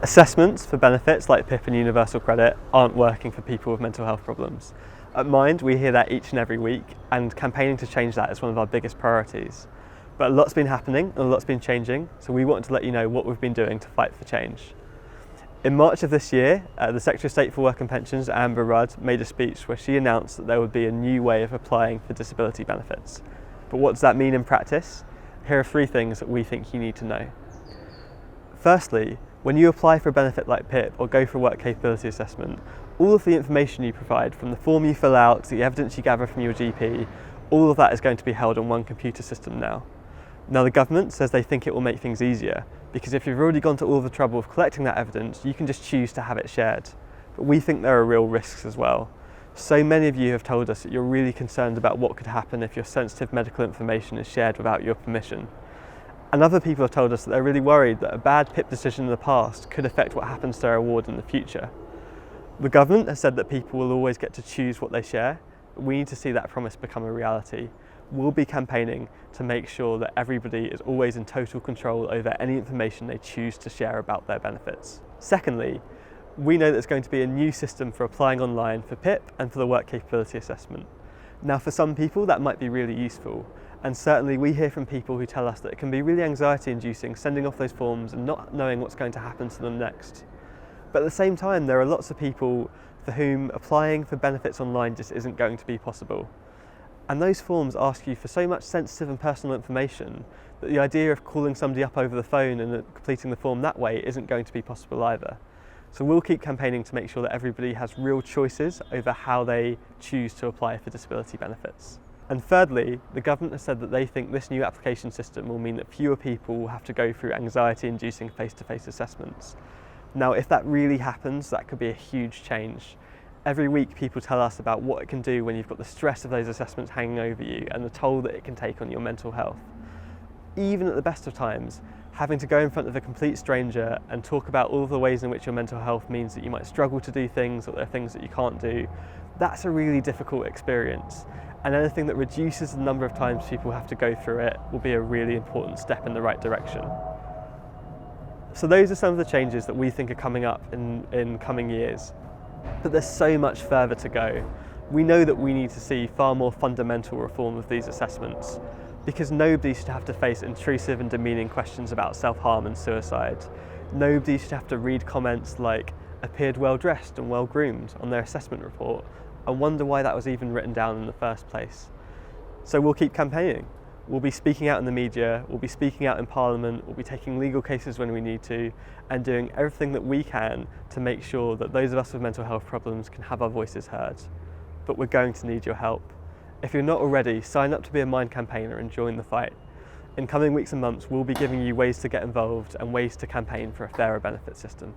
Assessments for benefits like PIP and Universal Credit aren't working for people with mental health problems. At Mind, we hear that each and every week, and campaigning to change that is one of our biggest priorities. But a lot's been happening and a lot's been changing, so we want to let you know what we've been doing to fight for change. In March of this year, the Secretary of State for Work and Pensions, Amber Rudd, made a speech where she announced that there would be a new way of applying for disability benefits. But what does that mean in practice? Here are 3 things that we think you need to know. Firstly, when you apply for a benefit like PIP or go for a work capability assessment, all of the information you provide, from the form you fill out to the evidence you gather from your GP, all of that is going to be held on one computer system now. Now, the government says they think it will make things easier, because if you've already gone to all the trouble of collecting that evidence, you can just choose to have it shared. But we think there are real risks as well. So many of you have told us that you're really concerned about what could happen if your sensitive medical information is shared without your permission. And other people have told us that they're really worried that a bad PIP decision in the past could affect what happens to their award in the future. The government has said that people will always get to choose what they share, but we need to see that promise become a reality. We'll be campaigning to make sure that everybody is always in total control over any information they choose to share about their benefits. Secondly, we know there's going to be a new system for applying online for PIP and for the work capability assessment. Now, for some people that might be really useful, and certainly we hear from people who tell us that it can be really anxiety inducing sending off those forms and not knowing what's going to happen to them next. But at the same time, there are lots of people for whom applying for benefits online just isn't going to be possible. And those forms ask you for so much sensitive and personal information that the idea of calling somebody up over the phone and completing the form that way isn't going to be possible either. So we'll keep campaigning to make sure that everybody has real choices over how they choose to apply for disability benefits. And thirdly, the government has said that they think this new application system will mean that fewer people will have to go through anxiety-inducing face-to-face assessments. Now, if that really happens, that could be a huge change. Every week people tell us about what it can do when you've got the stress of those assessments hanging over you and the toll that it can take on your mental health. Even at the best of times, having to go in front of a complete stranger and talk about all of the ways in which your mental health means that you might struggle to do things or there are things that you can't do, that's a really difficult experience. And anything that reduces the number of times people have to go through it will be a really important step in the right direction. So those are some of the changes that we think are coming up in coming years. But there's so much further to go. We know that we need to see far more fundamental reform of these assessments, because nobody should have to face intrusive and demeaning questions about self-harm and suicide. Nobody should have to read comments like "appeared well-dressed and well-groomed" on their assessment report and wonder why that was even written down in the first place. So we'll keep campaigning. We'll be speaking out in the media, we'll be speaking out in Parliament, we'll be taking legal cases when we need to, and doing everything that we can to make sure that those of us with mental health problems can have our voices heard. But we're going to need your help. If you're not already, sign up to be a Mind campaigner and join the fight. In coming weeks and months, we'll be giving you ways to get involved and ways to campaign for a fairer benefit system.